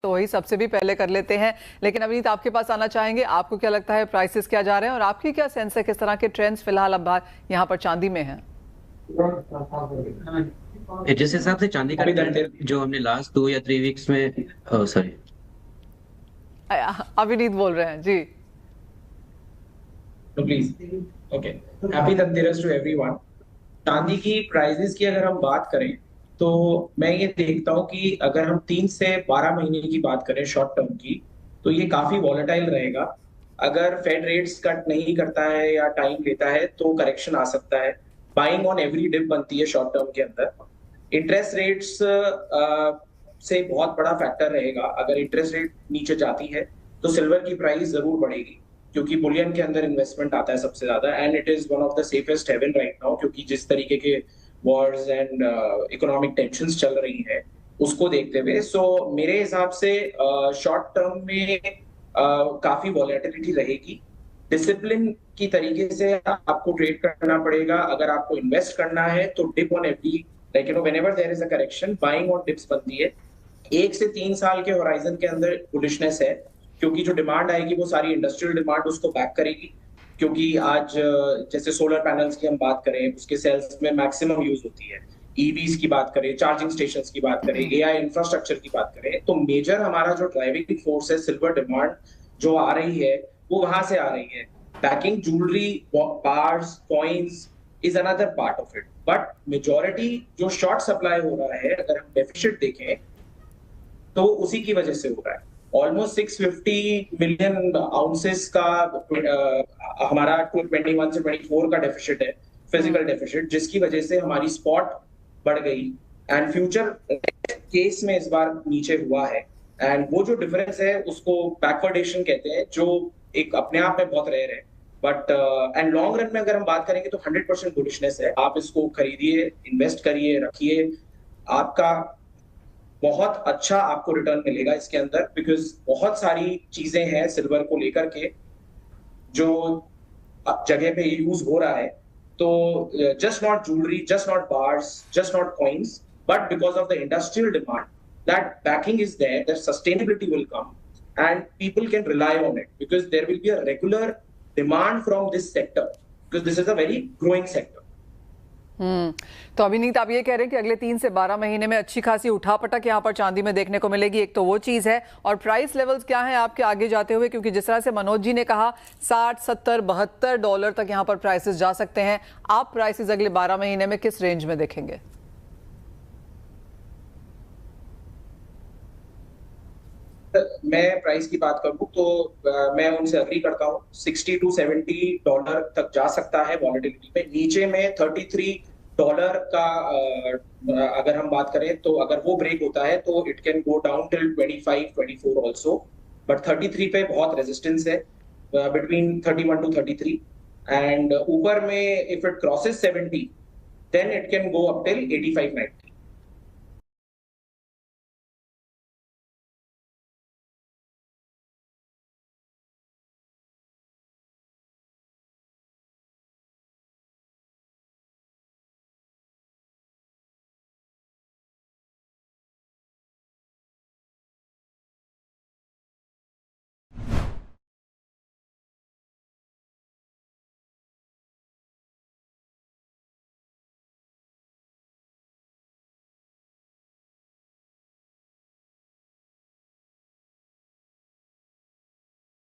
तो वही सबसे भी पहले कर लेते हैं। लेकिन अविनीत, आपके पास आना चाहेंगे, आपको क्या लगता है प्राइसेस क्या जा रहे हैं और आपकी क्या सेंस है, किस तरह के ट्रेंड्स फिलहाल अब यहाँ पर चांदी में हैं? जिस हिसाब से चांदी का ट्रेंड जो हमने लास्ट 2 या 3 वीक्स में सॉरी अविनीत बोल रहे हैं जी। तो please okay, happy Dhanteras to everyone. चांदी की प्राइसेस की अगर हम बात करें तो मैं ये देखता हूँ कि अगर हम 3 से 12 महीने की बात करें शॉर्ट टर्म की, तो ये काफी वॉलेटाइल रहेगा। अगर फेड रेट्स कट नहीं करता है या टाइम लेता है तो करेक्शन आ सकता है। बाइंग ऑन एवरी डिप बनती है शॉर्ट टर्म के अंदर। इंटरेस्ट रेट्स से बहुत बड़ा फैक्टर रहेगा। अगर इंटरेस्ट रेट नीचे जाती है तो सिल्वर की प्राइस जरूर बढ़ेगी, क्योंकि बुलियन के अंदर इन्वेस्टमेंट आता है सबसे ज्यादा, and it is one of the safest haven right now, क्योंकि जिस तरीके के वॉर्स एंड इकोनॉमिक टेंशंस चल रही हैं उसको देखते हुए सो मेरे हिसाब से शॉर्ट टर्म में काफी वॉलेटिलिटी रहेगी। डिसिप्लिन की तरीके से आपको ट्रेड करना पड़ेगा। अगर आपको इन्वेस्ट करना है तो dip on every, like whenever there is a correction, buying on dips बनती है। 1 से 3 साल के होराइजन के अंदर बुलिशनेस है, क्योंकि जो डिमांड आएगी वो सारी इंडस्ट्रियल डिमांड उसको बैक करेगी। क्योंकि आज जैसे सोलर पैनल्स की हम बात करें, उसके सेल्स में मैक्सिमम यूज होती है। ईवीज की बात करें, चार्जिंग स्टेशंस की बात करें, एआई इंफ्रास्ट्रक्चर की बात करें, तो मेजर हमारा जो ड्राइविंग फोर्स है सिल्वर डिमांड जो आ रही है वो वहां से आ रही है। Packing, jewellery, bars, coins is another part of it, but majority जो शॉर्ट सप्लाई हो रहा है, अगर हम डेफिसिट देखें तो उसी की वजह से हो रहा है। ऑलमोस्ट 650 मिलियन आउंसेस का हमारा 21 से 24 का डेफिसिट है, फिजिकल डेफिसिट, जिसकी वजह से हमारी स्पॉट बढ़ गई एंड फ्यूचर केस में इस बार नीचे हुआ है। एंड वो जो डिफरेंस है उसको बैकवर्डेशन कहते हैं, जो एक अपने आप में बहुत रेयर है। बट एंड लॉन्ग रन में अगर हम बात करेंगे तो 100% बुलिशनेस है। आप इसको खरीदिए, इन्वेस्ट करिए, रखिए, आपका बहुत अच्छा आपको रिटर्न मिलेगा इसके अंदर, बिकॉज बहुत सारी चीजें हैं सिल्वर को लेकर के जो जगह पे यूज हो रहा है। तो just not jewellery, just not bars, just not coins, but because of the industrial demand, that backing is there, that sustainability will come and people can rely on it because there will be a regular demand from this sector, because this is a very growing sector. तो अभिनीत, आप ये कह रहे हैं कि अगले 3 से 12 महीने में अच्छी खासी उठापटक यहाँ पर चांदी में देखने को मिलेगी। एक तो वो चीज़ है, और प्राइस लेवल्स क्या हैं आपके आगे जाते हुए, क्योंकि जिस तरह से मनोज जी ने कहा 60, 70, $72 तक यहाँ पर प्राइसेस जा सकते हैं। आप प्राइसेस अगले 12 महीने में किस रेंज में देखेंगे? मैं प्राइस की बात करूं तो मैं उनसे अग्री करता हूं। $60 to $70 तक जा सकता है वॉलेटिलिटी में। नीचे में $33 का अगर हम बात करें तो अगर वो ब्रेक होता है तो it can go down till 25-24 also, but 33 पे बहुत रेजिस्टेंस है, बिटवीन 31 to 33। एंड ऊपर में if it crosses 70 then it can go up till 85-90।